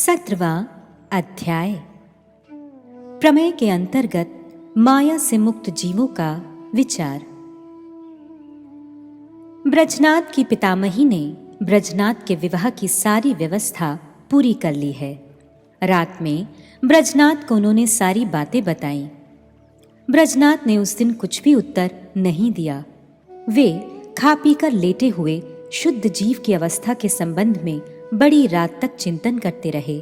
17वां अध्याय। प्रमेय के अंतर्गत माया से मुक्त जीवों का विचार। ब्रजनाथ की पितामही ने ब्रजनाथ के विवाह की सारी व्यवस्था पूरी कर ली है। रात में ब्रजनाथ को उन्होंने सारी बातें बताईं। ब्रजनाथ ने उस दिन कुछ भी उत्तर नहीं दिया। वे खा पीकर लेटे हुए शुद्ध जीव की अवस्था के संबंध में बड़ी रात तक चिंतन करते रहे।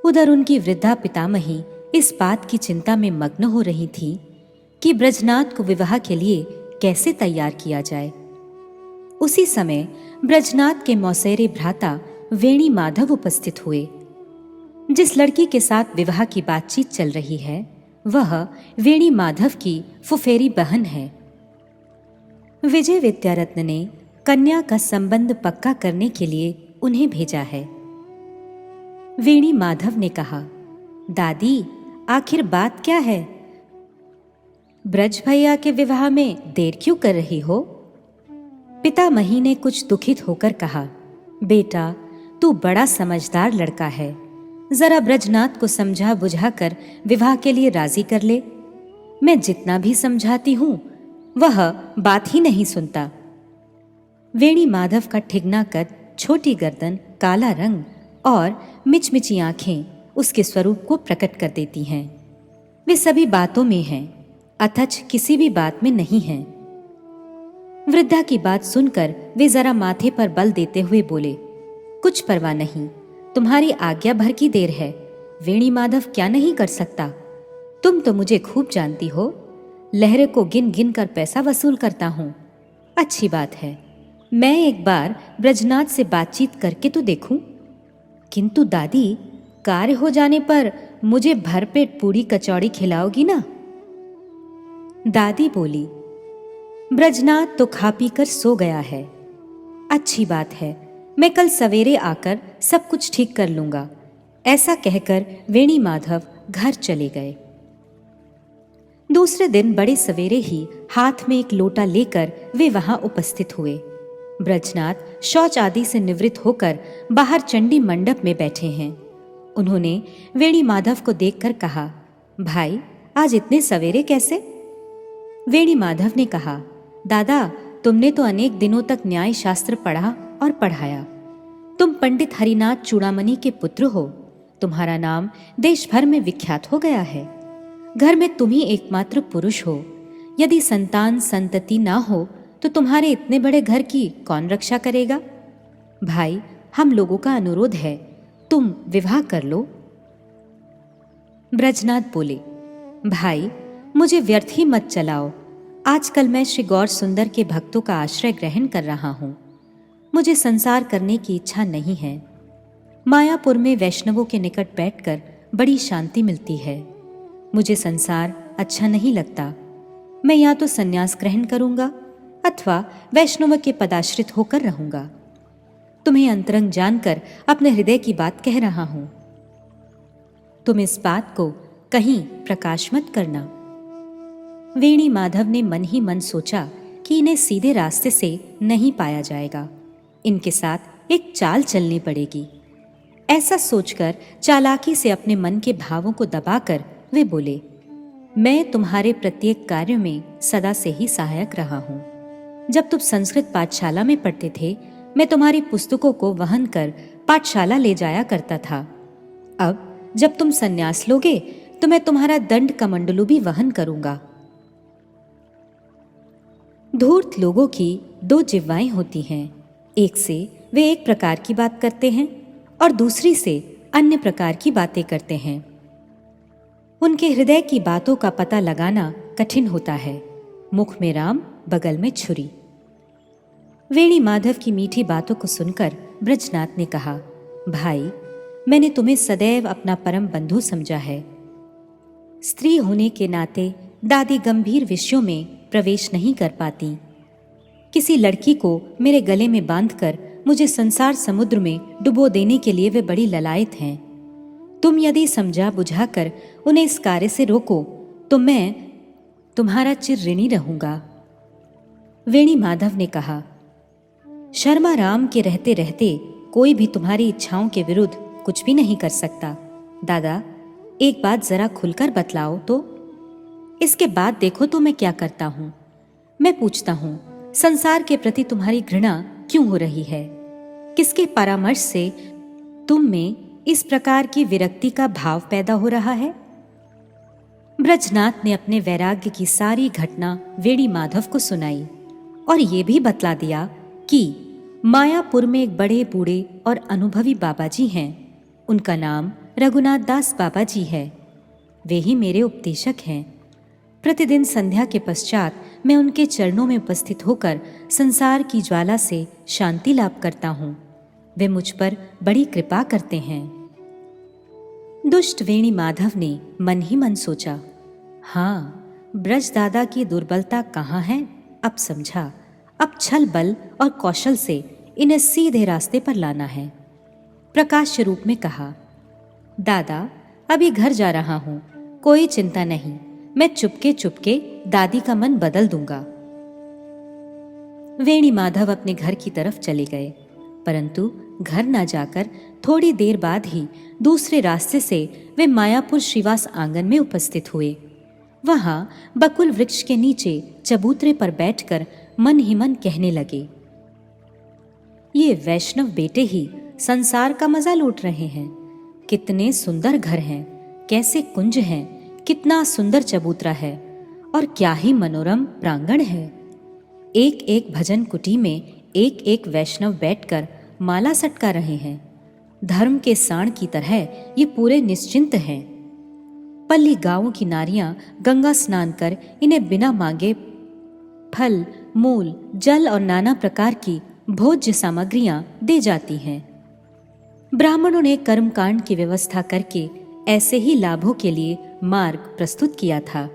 उधर उनकी वृद्धा पितामही इस बात की चिंता में मग्न हो रही थी कि ब्रजनाथ को विवाह के लिए कैसे तैयार किया जाए। उसी समय ब्रजनाथ के मौसेरे भ्राता वेणी माधव उपस्थित हुए। जिस लड़की के साथ विवाह की बातचीत चल रही है वह वेणी माधव की फुफेरी बहन है। विजय विद्यारत्न ने कन्या का संबंध पक्का करने के लिए उन्हें भेजा है। वेणी माधव ने कहा, दादी आखिर बात क्या है? ब्रज भैया के विवाह में देर क्यों कर रही हो? पितामही ने कुछ दुखित होकर कहा, बेटा तू बड़ा समझदार लड़का है, जरा ब्रजनाथ को समझा बुझा कर विवाह के लिए राजी कर ले। मैं जितना भी समझाती हूं वह बात ही नहीं सुनता। वेणी माधव का ठिगना कद, छोटी गर्दन, काला रंग और मिचमिची आंखें उसके स्वरूप को प्रकट कर देती हैं। वे सभी बातों में हैं, अथच किसी भी बात में नहीं हैं। वृद्धा की बात सुनकर वे जरा माथे पर बल देते हुए बोले, कुछ परवाह नहीं, तुम्हारी आज्ञा भर की देर है। वेणी माधव क्या नहीं कर सकता? तुम तो मुझे खूब जानती हो, लहरे को गिन गिन कर पैसा वसूल करता हूं। अच्छी बात है, मैं एक बार ब्रजनाथ से बातचीत करके तो देखूं। किंतु दादी, कार्य हो जाने पर मुझे भरपेट पूड़ी कचौड़ी खिलाओगी ना? दादी बोली, ब्रजनाथ तो खा पी कर सो गया है। अच्छी बात है, मैं कल सवेरे आकर सब कुछ ठीक कर लूंगा। ऐसा कहकर वेणी माधव घर चले गए। दूसरे दिन बड़े सवेरे ही हाथ में एक लोटा लेकर वे वहां उपस्थित हुए। ब्रजनाथ शौच आदि से निवृत्त होकर बाहर चंडी मंडप में बैठे हैं। उन्होंने वेणी माधव को देखकर कहा, भाई आज इतने सवेरे कैसे? वेणी माधव ने कहा, दादा तुमने तो अनेक दिनों तक न्याय शास्त्र पढ़ा और पढ़ाया। तुम पंडित हरिनाथ चूड़ामणि के पुत्र हो। तुम्हारा नाम देश भर में विख्यात हो गया है। घर में तुम ही एकमात्र पुरुष हो। यदि संतान संतति ना हो तो तुम्हारे इतने बड़े घर की कौन रक्षा करेगा? भाई हम लोगों का अनुरोध है, तुम विवाह कर लो। ब्रजनाथ बोले, भाई मुझे व्यर्थ ही मत चलाओ। आजकल मैं श्री गौर सुंदर के भक्तों का आश्रय ग्रहण कर रहा हूं। मुझे संसार करने की इच्छा नहीं है। मायापुर में वैष्णवों के निकट बैठकर बड़ी शांति मिलती है। मुझे संसार अच्छा नहीं लगता। मैं या तो संन्यास ग्रहण करूंगा अथवा वैष्णव के पदाश्रित होकर रहूंगा। तुम्हें अंतरंग जानकर अपने हृदय की बात कह रहा हूं। तुम इस बात को कहीं प्रकाश मत करना। वेणी माधव ने मन ही मन सोचा कि इन्हें सीधे रास्ते से नहीं पाया जाएगा, इनके साथ एक चाल चलनी पड़ेगी। ऐसा सोचकर चालाकी से अपने मन के भावों को दबाकर वे बोले, मैं तुम्हारे प्रत्येक कार्य में सदा से ही सहायक रहा हूं। जब तुम संस्कृत पाठशाला में पढ़ते थे मैं तुम्हारी पुस्तकों को वहन कर पाठशाला ले जाया करता था। अब जब तुम संन्यास लोगे तो मैं तुम्हारा दंड कमंडलू भी वहन करूंगा। धूर्त लोगों की दो जिह्वाएं होती हैं, एक से वे एक प्रकार की बात करते हैं और दूसरी से अन्य प्रकार की बातें करते हैं। उनके हृदय की बातों का पता लगाना कठिन होता है। मुख में राम, बगल में छुरी। वेणी माधव की मीठी बातों को सुनकर ब्रजनाथ ने कहा, भाई मैंने तुम्हें सदैव अपना परम बंधु समझा है। स्त्री होने के नाते दादी गंभीर विषयों में प्रवेश नहीं कर पाती। किसी लड़की को मेरे गले में बांधकर मुझे संसार समुद्र में डुबो देने के लिए वे बड़ी ललायत हैं। तुम यदि समझा बुझाकर उन्हें इस कार्य से रोको तो मैं तुम्हारा चिर ऋणी रहूंगा। वेणी माधव ने कहा, शर्मा राम के रहते रहते कोई भी तुम्हारी इच्छाओं के विरुद्ध कुछ भी नहीं कर सकता। दादा, एक बात जरा खुलकर बतलाओ तो। इसके बाद देखो तो मैं क्या करता हूं। मैं पूछता हूं, संसार के प्रति तुम्हारी घृणा क्यों हो रही है? किसके परामर्श से तुम में इस प्रकार की विरक्ति का भाव पैदा हो रहा है? ब्रजनाथ ने अपने वैराग्य की सारी घटना वेणी माधव को सुनाई और ये भी बतला दिया कि मायापुर में एक बड़े बूढ़े और अनुभवी बाबा जी हैं। उनका नाम रघुनाथ दास बाबा जी है। वे ही मेरे उपदेशक हैं। प्रतिदिन संध्या के पश्चात मैं उनके चरणों में उपस्थित होकर संसार की ज्वाला से शांति लाभ करता हूँ। वे मुझ पर बड़ी कृपा करते हैं। दुष्ट वेणी माधव ने मन ही मन सोचा, हाँ, ब्रज दादा की दुर्बलता कहाँ है? अब समझा। अब छल बल और कौशल से इन्हें सीधे रास्ते पर लाना है। प्रकाश रूप में कहा, दादा, अभी घर जा रहा हूं, कोई चिंता नहीं, मैं चुपके चुपके दादी का मन बदल दूंगा। वेणी माधव अपने घर की तरफ चले गए, परंतु घर न जाकर थोड़ी देर बाद ही दूसरे रास्ते से वे मायापुर श्रीवास आंगन में उपस्थित हुए। वहां बकुल वृक्ष के नीचे चबूतरे पर बैठकर मन ही मन कहने लगे, ये वैष्णव बेटे ही संसार का मजा लूट रहे हैं। कितने सुंदर घर हैं, कैसे कुंज हैं, कितना सुंदर चबूतरा है और क्या ही मनोरम प्रांगण है। एक एक भजन कुटी में एक एक वैष्णव बैठकर माला सटका रहे हैं। धर्म के साण की तरह ये पूरे निश्चिंत हैं। पल्ली गांवों की नारियां गंगा स्नान कर इन्हें बिना मांगे फल, मूल, जल और नाना प्रकार की भोज्य सामग्रियां दे जाती हैं। ब्राह्मणों ने कर्मकांड की व्यवस्था करके ऐसे ही लाभों के लिए मार्ग प्रस्तुत किया था,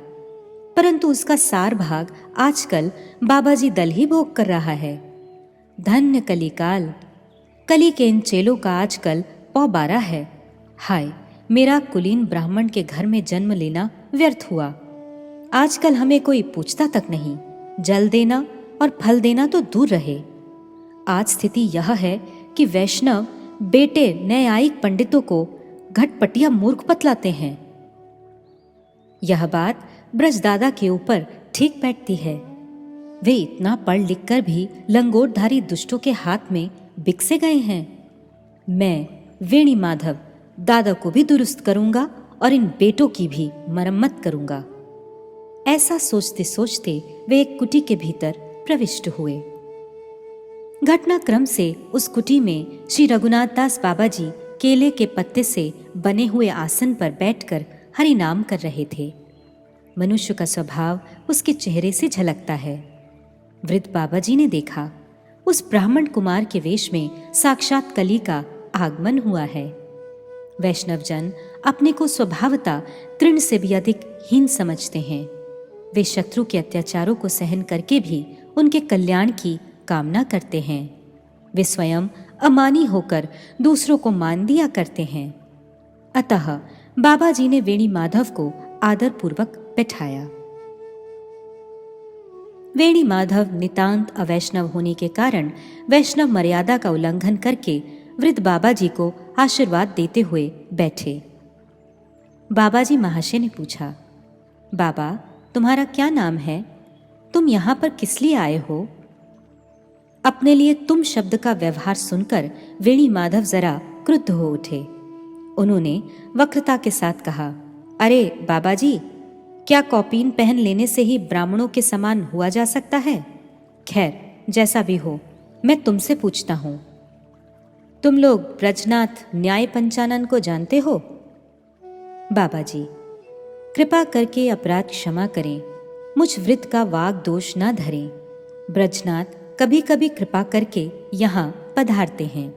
परंतु उसका सार भाग आजकल बाबाजी दल ही भोग कर रहा है। धन्य कलिकाल, कली के इन चेलों का आजकल 12 है। हाय, मेरा कुलीन ब्राह्मण के घर में जन्म लेना व्यर्थ हुआ। आजकल हमें कोई पूछता तक नहीं। जल देना और फल देना तो दूर रहे। आज स्थिति यह है कि वैष्णव बेटे न्यायिक पंडितों को घटपटिया मूर्ख बतलाते हैं। यह बात ब्रजदादा के ऊपर ठीक बैठती है। वे इतना पढ़ लिख कर भी लंगोटधारी दुष्टों के हाथ में बिकसे गए हैं। मैं वेणी माधव दादा को भी दुरुस्त करूंगा और इन बेटों की भी मरम्मत करूंगा। ऐसा सोचते सोचते वे एक कुटी के भीतर प्रविष्ट हुए। घटनाक्रम से उस कुटी में श्री रघुनाथ दास बाबा जी केले के पत्ते से बने हुए आसन पर बैठकर हरि नाम कर रहे थे। मनुष्य का स्वभाव उसके चेहरे से झलकता है। वृद्ध बाबा जी ने देखा, उस ब्राह्मण कुमार के वेश में साक्षात कली का आगमन हुआ है। वैष्णव जन अपने को स्वभावतः तृण से भी अधिक हीन समझते हैं। वे शत्रु के अत्याचारों को सहन करके भी उनके कल्याण की कामना करते हैं। वे स्वयं अमानी होकर दूसरों को मान दिया करते हैं। अतः बाबा जी ने वेणी माधव को आदरपूर्वक बैठाया। वेणी माधव नितांत अवैष्णव होने के कारण वैष्णव मर्यादा का उल्लंघन करके वृद्ध बाबा जी को आशीर्वाद देते हुए बैठे। बाबा जी महाशय ने पूछा, बाबा, तुम्हारा क्या नाम है? तुम यहां पर किस लिए आए हो? अपने लिए तुम शब्द का व्यवहार सुनकर वेणी माधव जरा क्रुद्ध हो उठे। उन्होंने वक्रता के साथ कहा, अरे बाबा जी, क्या कौपीन पहन लेने से ही ब्राह्मणों के समान हुआ जा सकता है? खैर, जैसा भी हो, मैं तुमसे पूछता हूं, तुम लोग ब्रजनाथ न्याय पंचानन को जानते हो? बाबा जी, कृपा करके अपराध क्षमा करें, मुझ वृद्ध का वाग दोष न धरें। ब्रजनाथ कभी कभी कृपा करके यहाँ पधारते हैं।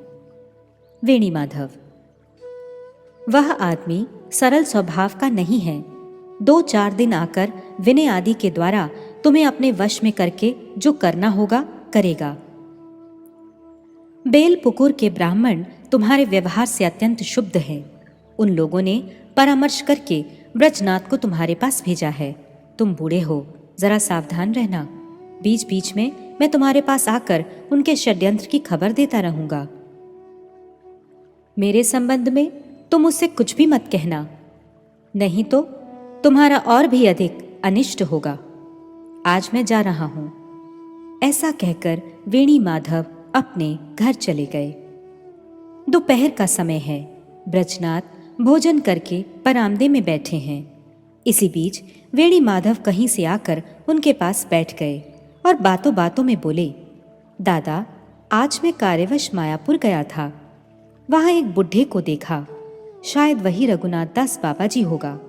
वेणी माधव, वह आदमी सरल स्वभाव का नहीं है। 2-4 दिन आकर विनय आदि के द्वारा तुम्हें अपने वश में करके जो करना होगा करेगा। बेलपुकुर के ब्राह्मण तुम्हारे व्यवहार से अत्यंत क्षुब्ध हैं। उन लोगों ने परामर्श करके ब्रजनाथ को तुम्हारे पास भेजा है। तुम बूढ़े हो, जरा सावधान रहना। बीच बीच में मैं तुम्हारे पास आकर उनके षड्यंत्र की खबर देता रहूंगा। मेरे संबंध में तुम उससे कुछ भी मत कहना, नहीं तो तुम्हारा और भी अधिक अनिष्ट होगा। आज मैं जा रहा हूं। ऐसा कहकर वेणी माधव अपने घर चले गए। दोपहर का समय है। ब्रजनाथ भोजन करके बरामदे में बैठे हैं। इसी बीच वेणी माधव कहीं से आकर उनके पास बैठ गए और बातों बातों में बोले, दादा, आज मैं कार्यवश मायापुर गया था। वहां एक बुढ़े को देखा, शायद वही रघुनाथ दास बाबा जी होगा।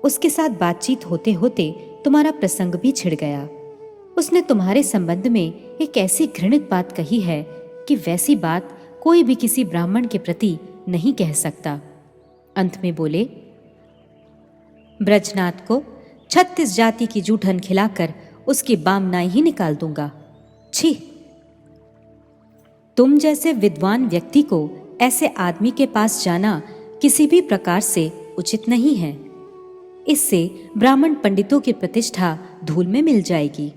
उसके साथ बातचीत होते होते तुम्हारा प्रसंग भी छिड़ गया। उसने तुम्हारे संबंध में एक ऐसी घृणित बात कही है कि वैसी बात कोई भी किसी ब्राह्मण के प्रति नहीं कह सकता। अंत में बोले, ब्रजनाथ को 36 जाति की जूठन खिलाकर उसकी बामनाई ही निकाल दूंगा। छी! तुम जैसे विद्वान व्यक्ति को ऐसे आदमी के पास जाना किसी भी प्रकार से उचित नहीं है। इससे ब्राह्मण पंडितों की प्रतिष्ठा धूल में मिल जाएगी।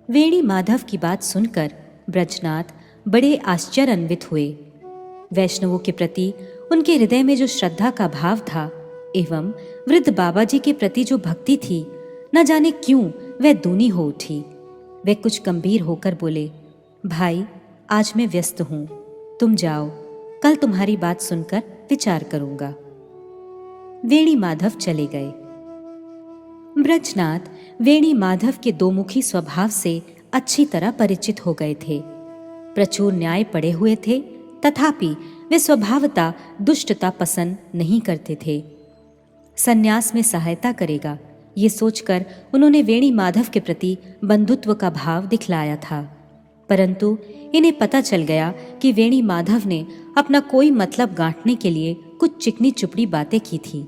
वेणी माधव की बात सुनकर ब्रजनाथ बड़े आश्चर्यान्वित हुए। वैष्णवों के प्रति उनके हृदय में जो श्रद्धा का भाव था एवं वृद्ध बाबा जी के प्रति जो भक्ति थी, न जाने क्यों वह दूनी हो उठी। वे कुछ गंभीर होकर बोले, भाई, आज मैं व्यस्त हूं, तुम जाओ, कल तुम्हारी बात सुनकर विचार करूंगा। वेणी माधव चले गए। ब्रजनाथ वेणी माधव के दोमुखी स्वभाव से अच्छी तरह परिचित हो गए थे। प्रचुर न्याय पड़े हुए थे, तथापि वे स्वभावतः दुष्टता पसंद नहीं करते थे। सन्यास में सहायता करेगा, ये सोचकर उन्होंने वेणी माधव के प्रति बंधुत्व का भाव दिखलाया था, परंतु इन्हें पता चल गया कि वेणी माधव ने अपना कोई मतलब गांठने के लिए कुछ चिकनी चुपड़ी बातें की थी।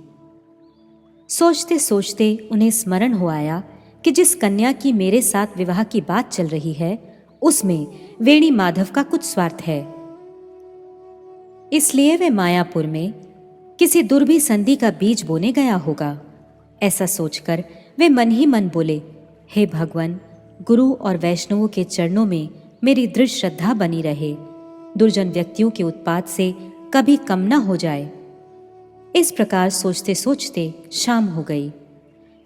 सोचते सोचते उन्हें स्मरण हो आया कि जिस कन्या की मेरे साथ विवाह की बात चल रही है, उसमें वेणी माधव का कुछ स्वार्थ है। इसलिए वे मायापुर में किसी दुर्भी संधि का बीज बोने गया होगा। ऐसा सोचकर वे मन ही मन बोले, हे भगवान, गुरु और वैष्णवों के चरणों में मेरी दृढ़ श्रद्धा बनी रहे, दुर्जन व्यक्तियों के उत्पात से कभी कम न हो जाए। इस प्रकार सोचते सोचते शाम हो गई।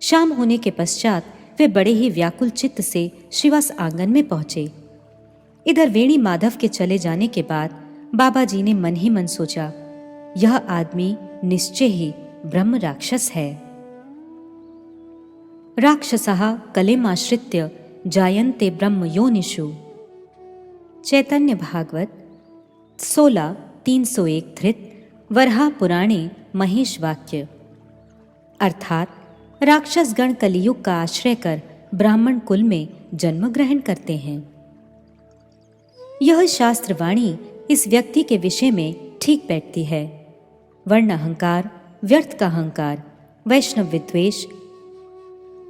शाम होने के पश्चात वे बड़े ही व्याकुल चित्त से श्रीवास आंगन में पहुंचे। इधर वेणी माधव के चले जाने के बाद बाबा जी ने मन ही मन सोचा, यह आदमी निश्चय ही ब्रह्म राक्षस है। राक्षसः कलेमाश्रित्य जायन्ते ब्रह्म योनिषु। चैतन्य भागवत 16:301 धृत वराह पुराणे महेश वाक्य। अर्थात राक्षस गण कलियुग का आश्रय कर ब्राह्मण कुल में जन्म ग्रहण करते हैं। यह शास्त्रवाणी इस व्यक्ति के विषय में ठीक बैठती है। वर्ण अहंकार, व्यर्थ का अहंकार, वैष्णव विद्वेष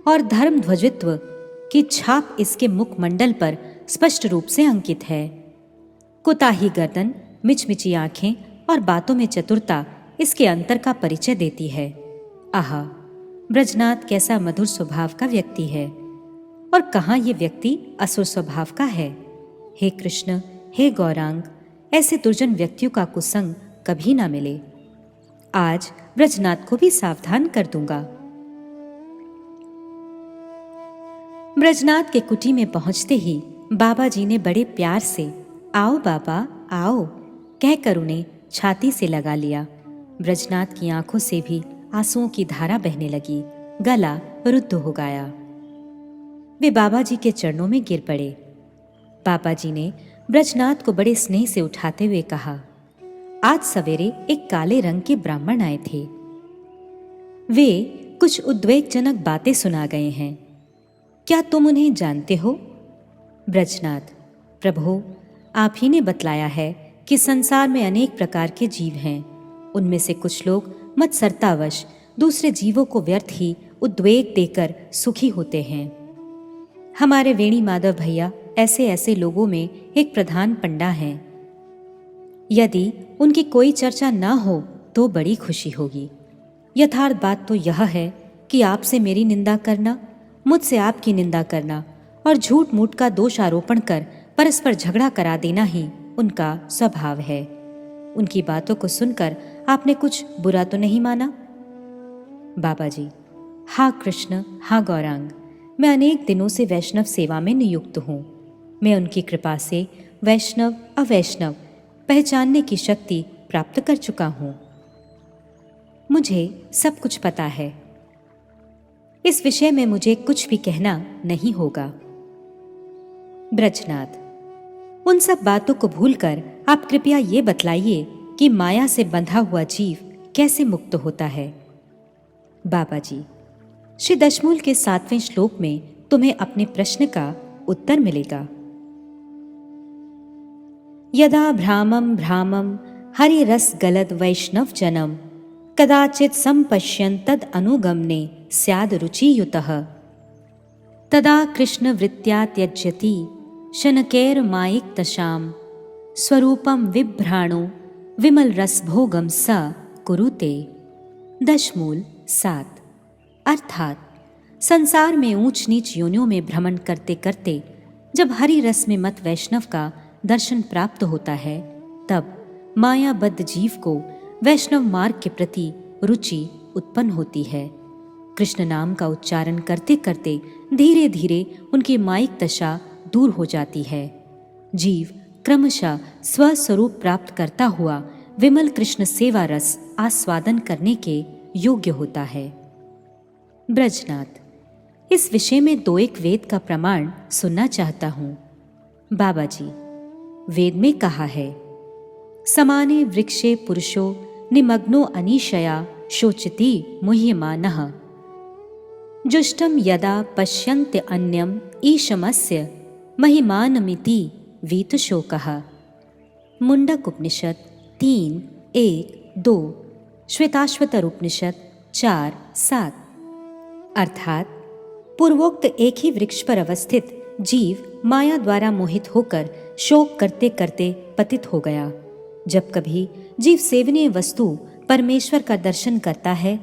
और धर्म ध्वजित्व की छाप इसके मुखमंडल पर स्पष्ट रूप से अंकित है। कुताही गर्दन, मिचमिची आंखें और बातों में चतुरता इसके अंतर का परिचय देती है। आहा, ब्रजनाथ कैसा मधुर स्वभाव का व्यक्ति है, और कहाँ ये व्यक्ति असुर स्वभाव का है। हे कृष्ण, हे गौरांग, ऐसे दुर्जन व्यक्तियों का कुसंग कभी ना मिले। आज ब्रजनाथ को भी सावधान कर दूंगा। ब्रजनाथ के कुटी में पहुंचते ही बाबा जी ने बड़े प्यार से आओ बाबा आओ कहकर उन्हें छाती से लगा लिया। ब्रजनाथ की आंखों से भी आंसुओं की धारा बहने लगी, गला रुद्ध हो गया। वे बाबा जी के चरणों में गिर पड़े। बाबा जी ने ब्रजनाथ को बड़े स्नेह से उठाते हुए कहा, आज सवेरे एक काले रंग के ब्राह्मण आए थे। वे कुछ उद्वेगजनक बातें सुना गए हैं। क्या तुम उन्हें जानते हो? ब्रजनाथ, प्रभु, आप ही ने बतलाया है कि संसार में अनेक प्रकार के जीव हैं। उनमें से कुछ लोग मत्सरतावश दूसरे जीवों को व्यर्थ ही उद्वेग देकर सुखी होते हैं। हमारे वेणी माधव भैया ऐसे ऐसे लोगों में एक प्रधान पंडा हैं। यदि उनकी कोई चर्चा ना हो तो बड़ी खुशी होगी। यथार्थ बात तो यह है कि आपसे मेरी निंदा करना, मुझसे आपकी निंदा करना और झूठ मूठ का दोष आरोपण कर परस्पर झगड़ा करा देना ही उनका स्वभाव है। उनकी बातों को सुनकर आपने कुछ बुरा तो नहीं माना? बाबा जी, हाँ कृष्ण, हाँ गौरांग, मैं अनेक दिनों से वैष्णव सेवा में नियुक्त हूँ। मैं उनकी कृपा से वैष्णव अवैष्णव पहचानने की शक्ति प्राप्त कर चुका हूँ। मुझे सब कुछ पता है। इस विषय में मुझे कुछ भी कहना नहीं होगा। ब्रजनाथ, उन सब बातों को भूलकर आप कृपया ये बतलाइए कि माया से बंधा हुआ जीव कैसे मुक्त होता है। बाबा जी, श्री दशमूल के 7वें श्लोक में तुम्हें अपने प्रश्न का उत्तर मिलेगा। यदा भ्रामं भ्रामं हरिरस गलद वैष्णव जनम कदाचित संपश्यन् तद अनुगमने स्याद रुचियुतः तदा कृष्ण वृत्त्या त्यज्यति शनकैर मायिक्तशाम स्वरूपम विभ्राणो विमल रस भोगम स कुरुते। दशमूल 7। अर्थात संसार में ऊंच नीच योनियों में भ्रमण करते करते जब हरि रस में मत वैष्णव का दर्शन प्राप्त होता है, तब मायाबद्ध जीव को वैष्णव मार्ग के प्रति रुचि उत्पन्न होती है। कृष्ण नाम का उच्चारण करते करते धीरे धीरे उनकी मायिक दशा दूर हो जाती है। जीव क्रमशः स्वस्वरूप प्राप्त करता हुआ विमल कृष्ण सेवा रस आस्वादन करने के योग्य होता है। ब्रजनाथ, इस विषय में 2-1 वेद का प्रमाण सुनना चाहता हूँ। बाबा जी, वेद में कहा है, समाने वृक्षे पुरुषो निमग्नो अनीशया शोचति मुह्यमानः जुष्टम यदा पश्यन्त्य अन्यम ईशमस्य महिमानमिति वीतशोकः। मुंडक उपनिषद 3:1-2, श्वेताश्वतर उपनिषद 4:7। अर्थात पूर्वोक्त एक ही वृक्ष पर अवस्थित जीव माया द्वारा मोहित होकर शोक करते करते पतित हो गया। जब कभी जीव सेवनीय वस्तु परमेश्वर का दर्शन करता है,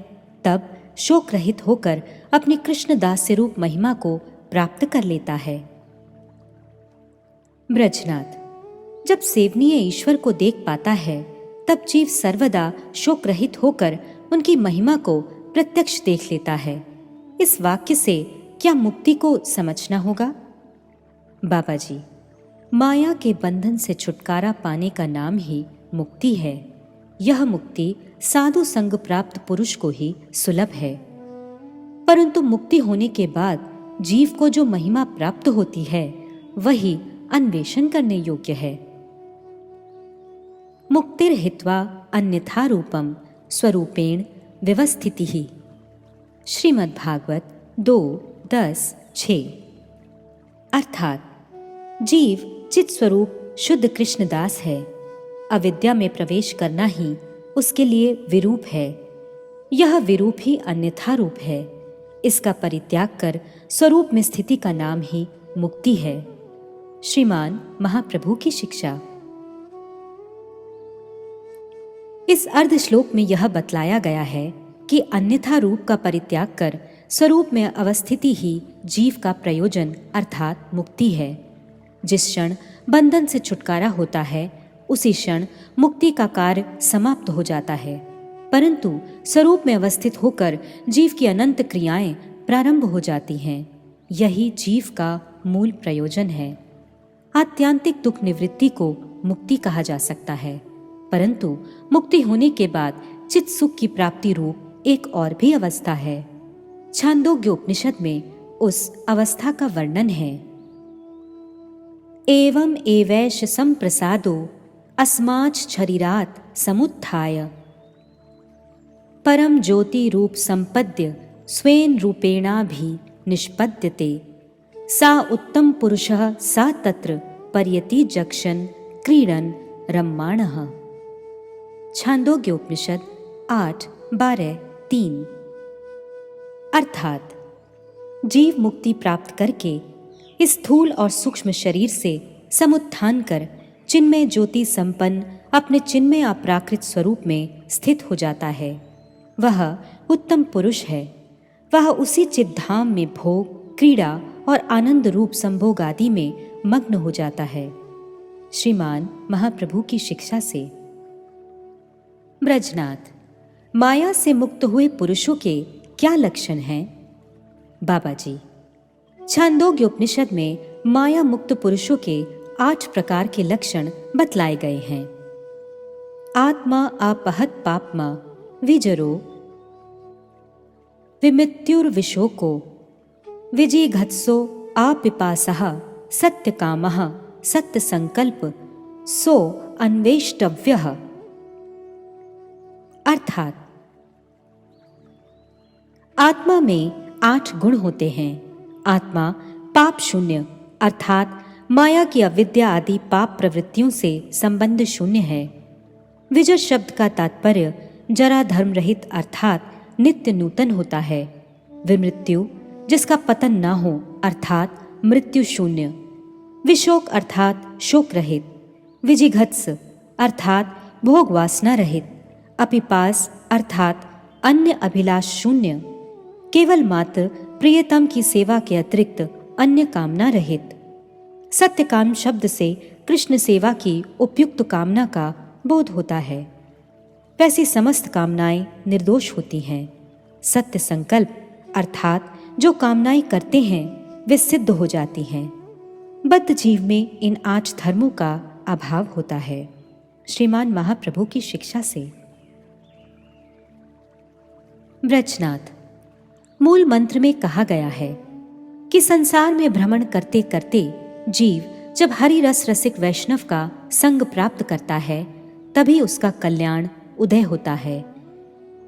तब शोक रहित होकर अपनी कृष्ण दास्य रूप महिमा को प्राप्त कर लेता है। ब्रजनाथ, जब सेवनीय ईश्वर को देख पाता है, तब जीव सर्वदा शोक रहित होकर उनकी महिमा को प्रत्यक्ष देख लेता है। इस वाक्य से क्या मुक्ति को समझना होगा? बाबा जी, माया के बंधन से छुटकारा पाने का नाम ही मुक्ति है। यह मुक्ति साधु संग प्राप्त पुरुष को ही सुलभ है। परंतु मुक्ति होने के बाद जीव को जो महिमा प्राप्त होती है, वही अन्वेषण करने योग्य है। मुक्तिर हित्वा अन्यथा रूपम स्वरूपेण व्यवस्थितिः। श्रीमद् भागवत 2:10-6। अर्थात जीव चित स्वरूप शुद्ध कृष्णदास है। अविद्या में प्रवेश करना ही उसके लिए विरूप है। यह विरूप ही अन्यथा रूप है। इसका परित्याग कर स्वरूप में स्थिति का नाम ही मुक्ति है। श्रीमान महाप्रभु की शिक्षा। इस अर्ध श्लोक में यह बतलाया गया है कि अन्यथा रूप का परित्याग कर स्वरूप में अवस्थिति ही जीव का प्रयोजन अर्थात मुक्ति है। जिस क्षण बंधन से छुटकारा होता है, उसी क्षण मुक्ति का कार्य समाप्त हो जाता है। परंतु स्वरूप में अवस्थित होकर जीव की अनंत क्रियाएं प्रारंभ हो जाती हैं। यही जीव का मूल प्रयोजन है। आत्यांतिक दुख निवृत्ति को मुक्ति कहा जा सकता है। परंतु मुक्ति होने के बाद चित्त सुख की प्राप्ति रूप एक और भी अवस्था है। छांदोग्य उपनिषद में उस अवस्था का वर्णन है। एवं एवैष संप्रसादो अस्माच् शरीरात् समुत्थाय परम ज्योति रूप संपद्य स्वेन रूपेणाभि निष्पद्यते सा उत्तम पुरुषः सा तत्र पर्यति जक्षन् क्रीडन् रम्माणः। छांदोग्य उपनिषद 8:12-3। अर्थात जीव मुक्ति प्राप्त करके इस स्थूल और सूक्ष्म शरीर से समुत्थान कर चिन्मय ज्योति संपन्न अपने चिन्मय अपराकृत स्वरूप में स्थित हो जाता है। वह उत्तम पुरुष है। वह उसी चिद्धाम में भोग, क्रीड़ा और आनंद रूप संभोग आदि में मग्न हो जाता है। श्रीमान महाप्रभु की शिक्षा से। ब्रजनाथ, माया से मुक्त हुए पुरुषों के क्या लक्षण हैं? बाबा जी, छांदोग्य उपनिषद में माया मुक्त पुरुषों के 8 प्रकार के लक्षण बतलाए गए हैं। आत्मा आपहत पापमा विजरो विमृत्युर्विशोको विजिघत्सो आपिपासः सत्यकामः सत्यसंकल्प सो अन्वेष्टव्यः। अर्थात आत्मा में 8 गुण होते हैं। आत्मा पाप शून्य अर्थात माया की अविद्या आदि पाप प्रवृत्तियों से संबंध शून्य है। विजय शब्द का तात्पर्य जरा धर्म रहित अर्थात नित्य नूतन होता है। विमृत्यु जिसका पतन न हो अर्थात मृत्यु शून्य। विशोक अर्थात शोक रहित। विजिघत्स अर्थात भोग वासना रहित। अपिपास अर्थात अन्य अभिलाष शून्य। केवल मात्र प्रियतम की सेवा के अतिरिक्त अन्य कामना रहित। सत्यकाम शब्द से कृष्ण सेवा की उपयुक्त कामना का बोध होता है। वैसी समस्त कामनाएं निर्दोष होती हैं। सत्य संकल्प अर्थात जो कामनाएं करते हैं वे सिद्ध हो जाती हैं। बद्ध जीव में इन 8 धर्मों का अभाव होता है। श्रीमान महाप्रभु की शिक्षा से। ब्रजनाथ, मूल मंत्र में कहा गया है कि संसार में भ्रमण करते करते जीव जब हरि रस रसिक वैष्णव का संग प्राप्त करता है तभी उसका कल्याण उदय होता है।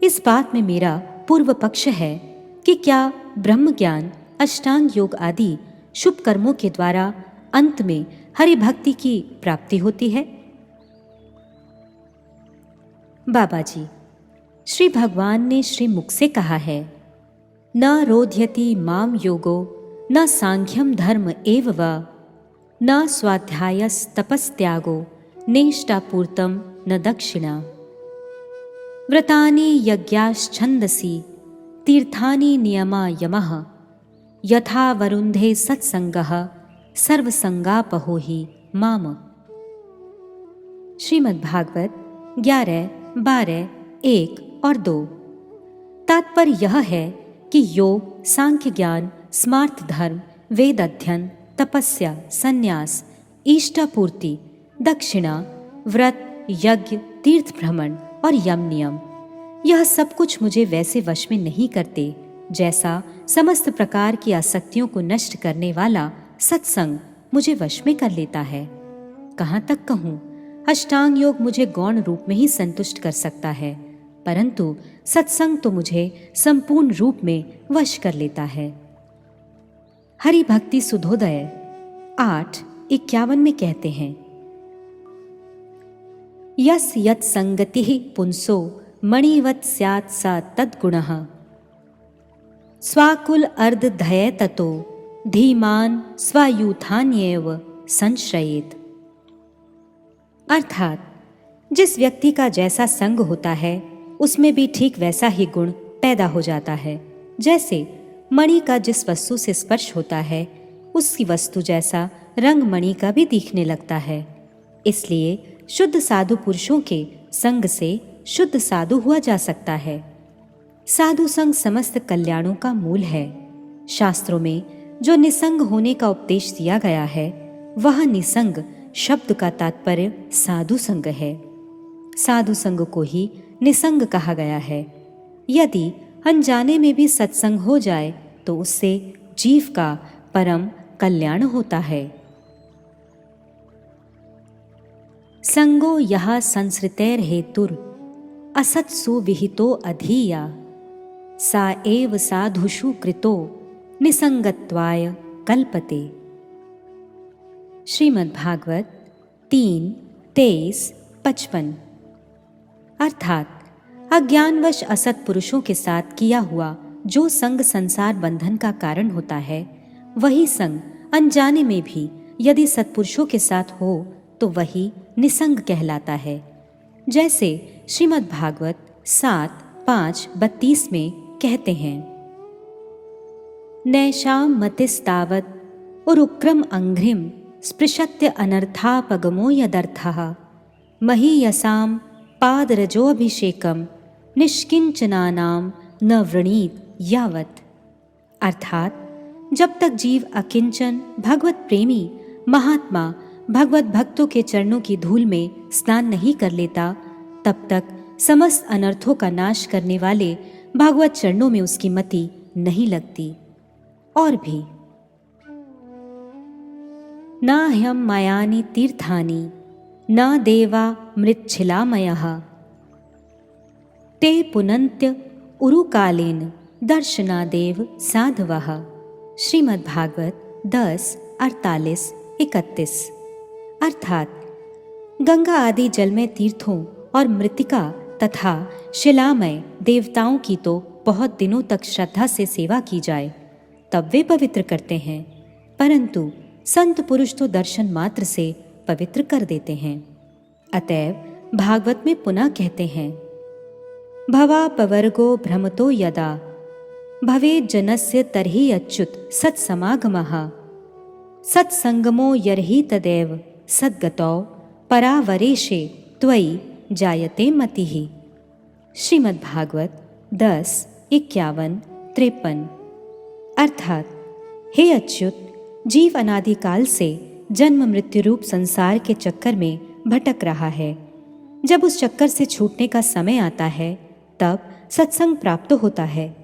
इस बात में मेरा पूर्व पक्ष है कि क्या ब्रह्म ज्ञान, अष्टांग योग आदि शुभ कर्मों के द्वारा अंत में हरि भक्ति की प्राप्ति होती है? बाबा जी, श्री भगवान ने श्री मुख से कहा है, न रोध्यति माम योगो न सांख्यम धर्म एव वा न स्वाध्यायस तपस्त्यागो नेष्टापूर्तम न दक्षिणा। व्रतानि यज्ञाश्छन्दसि तीर्थानि नियमा यमः यथा वरुन्धे सत्संगः सर्वसंगापहो हि माम। श्रीमद् भागवत 11, 12, 1 और 2। तात्पर्य यह है कि योग, सांख्य ज्ञान, स्मार्थ धर्म, वेद अध्ययन, तपस्या, संन्यास, इष्टापूर्ति, दक्षिणा, व्रत, यज्ञ, तीर्थ भ्रमण और यम नियम, यह सब कुछ मुझे वैसे वश में नहीं करते जैसा समस्त प्रकार की आसक्तियों को नष्ट करने वाला सत्संग मुझे वश में कर लेता है। कहाँ तक कहूँ, अष्टांग योग मुझे गौण रूप में ही संतुष्ट कर सकता है, परंतु सत्संग तो मुझे संपूर्ण रूप में वश कर लेता है। हरि भक्ति सुधोदय 8:51 में कहते हैं, यस यत् संगतिः पुंसो मणिवत् स्यात् सा तद्गुणः स्वाकुल अर्ध धये ततो धीमान स्वायूथान्येव संश्रयेत। अर्थात जिस व्यक्ति का जैसा संग होता है उसमें भी ठीक वैसा ही गुण पैदा हो जाता है। जैसे मणि का जिस वस्तु से स्पर्श होता है उसकी वस्तु जैसा रंग मणि का भी दिखने लगता है। इसलिए शुद्ध साधु पुरुषों के संग से शुद्ध साधु हुआ जा सकता है। साधु संग समस्त कल्याणों का मूल है। शास्त्रों में जो निसंग होने का उपदेश दिया गया है वह निसंग शब्द का तात्पर्य साधु संग है। साधु संग को ही निसंग कहा गया है। यदि अनजाने में भी सत्संग हो जाए तो उससे जीव का परम कल्याण होता है। संगो यह संसृतेर हेतुर असत्सु विहितो अधीया सा एव साधुषु कृतो निसंगत्वाय कल्पते। श्रीमद् भागवत 3:23-55। अर्थात अज्ञानवश असत पुरुषों के साथ किया हुआ जो संग संसार बंधन का कारण होता है वही संग अनजाने में भी यदि सत्पुरुषों के साथ हो तो वही निसंग कहलाता है। जैसे श्रीमद् भागवत 7:5-32 में कहते हैं, नैषां मतिस्तावत् उरुक्रम अंघ्रिम स्पृशत्य अनर्थापगमो यदर्थः महीयसां पादरजोऽभिषेकम निष्किंचनानाम न वृणीत यावत्। अर्थात जब तक जीव अकिंचन भगवत प्रेमी महात्मा भगवत भक्तों के चरणों की धूल में स्नान नहीं कर लेता, तब तक समस्त अनर्थों का नाश करने वाले भागवत चरणों में उसकी मति नहीं लगती। और भी न ह्यम मायानि तीर्थानि न देवा मृच्छिलामयः ते पुनन्त्य उरुकालेन दर्शनादेव साधवः। श्रीमद्भागवत 10:48-31। अर्थात गंगा आदि जलमय तीर्थों और मृतिका तथा शिलामय देवताओं की तो बहुत दिनों तक श्रद्धा से सेवा की जाए तब वे पवित्र करते हैं, परंतु संत पुरुष तो दर्शन मात्र से पवित्र कर देते हैं। अतएव भागवत में पुनः कहते हैं, भवापवर्गो भ्रमतो यदा भवेत् जनस्य तर्हि अच्युत सत्समागमः सत्संगमो यर्हि तदेव सद्गतौ परावरेशे त्वयि जायते मतिः। श्रीमद्भागवत 10:51-53। अर्थात हे अच्युत, जीव अनादिकाल से जन्म मृत्यु रूप संसार के चक्कर में भटक रहा है। जब उस चक्कर से छूटने का समय आता है तब सत्संग प्राप्त होता है,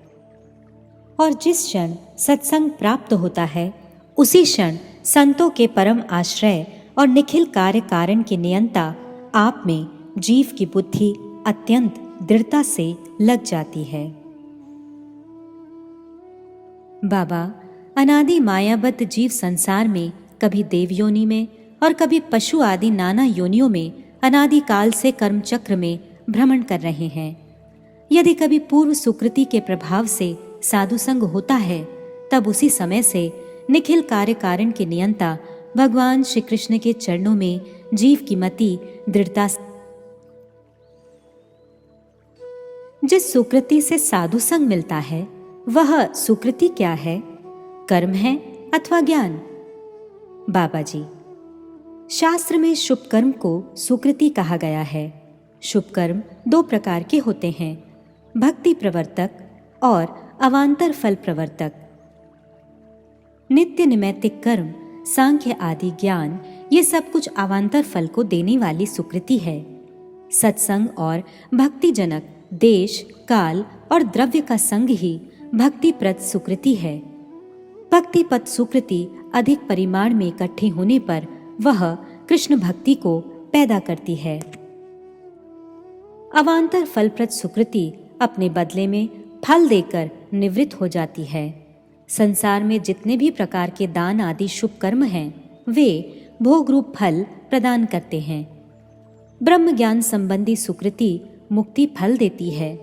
और जिस क्षण सत्संग प्राप्त होता है उसी क्षण संतों के परम आश्रय और निखिल कार्य कारण के नियंता आप में जीव की बुद्धि अत्यंत दृढ़ता से लग जाती है। बाबा, अनादि मायाबद्ध जीव संसार में कभी देव योनि में और कभी पशु आदि नाना योनियों में अनादिकाल से कर्म चक्र में भ्रमण कर रहे हैं। यदि कभी पूर्व सुकृति के प्रभाव से साधु संग होता है तब उसी समय से निखिल कार्य कारण के नियंता भगवान श्री कृष्ण के चरणों में जीव की मति दृढ़ता। जिस सुकृति से साधु संग मिलता है वह सुकृति क्या है? कर्म है अथवा ज्ञान? बाबा जी, शास्त्र में शुभ कर्म को सुकृति कहा गया है। शुभ कर्म 2 प्रकार के होते हैं, भक्ति प्रवर्तक और अवान्तर फल प्रवर्तक। नित्य निमित्तिक कर्म, सांख्य आदि ज्ञान, ये सब कुछ अवान्तर फल को देने वाली सुकृति है। सत्संग और भक्ति जनक देश, काल और द्रव्य का संग ही भक्तिप्रद सुकृति है। भक्तिपद सुकृति अधिक परिमाण में इकट्ठी होने पर वह कृष्ण भक्ति को पैदा करती है। अवान्तर फलप्रद सुकृति अपने बदले में फल देकर निवृत्त हो जाती है। संसार में जितने भी प्रकार के दान आदि शुभ कर्म हैं वे भोग रूप फल प्रदान करते हैं। ब्रह्म ज्ञान संबंधी सुकृति मुक्ति फल देती है।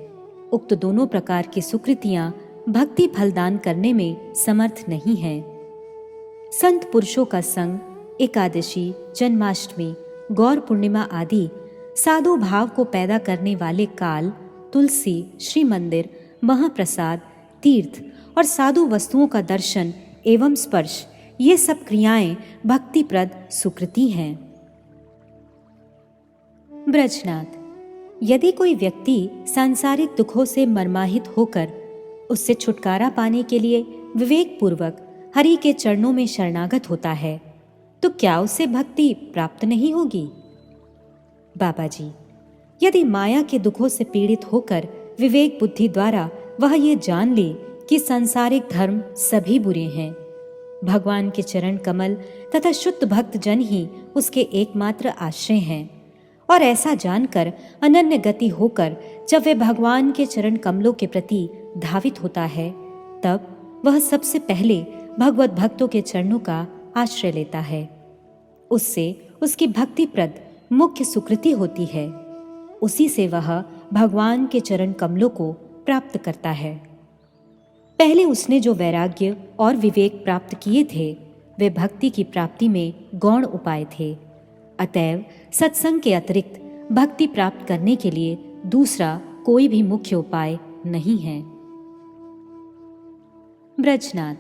उक्त दोनों प्रकार की सुकृतियां भक्ति फल दान करने में समर्थ नहीं है। संत पुरुषों का संग, एकादशी, जन्माष्टमी, गौर पूर्णिमा आदि साधु भाव को पैदा करने वाले काल, तुलसी, श्री मंदिर, महाप्रसाद, तीर्थ और साधु वस्तुओं का दर्शन एवं स्पर्श, ये सब क्रियाएं भक्तिप्रद सुकृति हैं। ब्रजनाथ, यदि कोई व्यक्ति सांसारिक दुखों से मर्माहित होकर उससे छुटकारा पाने के लिए विवेक पूर्वक हरि के चरणों में शरणागत होता है तो क्या उसे भक्ति प्राप्त नहीं होगी? बाबा जी, यदि माया के दुखों से पीड़ित होकर विवेक बुद्धि द्वारा वह ये जान ले कि सांसारिक धर्म सभी बुरे हैं, भगवान के चरण कमल तथा शुद्ध भक्त जन ही उसके एकमात्र आश्रय हैं, और ऐसा जानकर अनन्य गति होकर जब वे भगवान के चरण कमलों के प्रति धावित होता है तब वह सबसे पहले भगवत भक्तों के चरणों का आश्रय लेता है। उससे उसकी भक्तिप्रद मुख्य सुकृति होती है। उसी से वह भगवान के चरण कमलों को प्राप्त करता है। पहले उसने जो वैराग्य और विवेक प्राप्त किए थे वे भक्ति की प्राप्ति में गौण उपाय थे। अतएव सत्संग के अतिरिक्त भक्ति प्राप्त करने के लिए दूसरा कोई भी मुख्य उपाय नहीं है। ब्रजनाथ,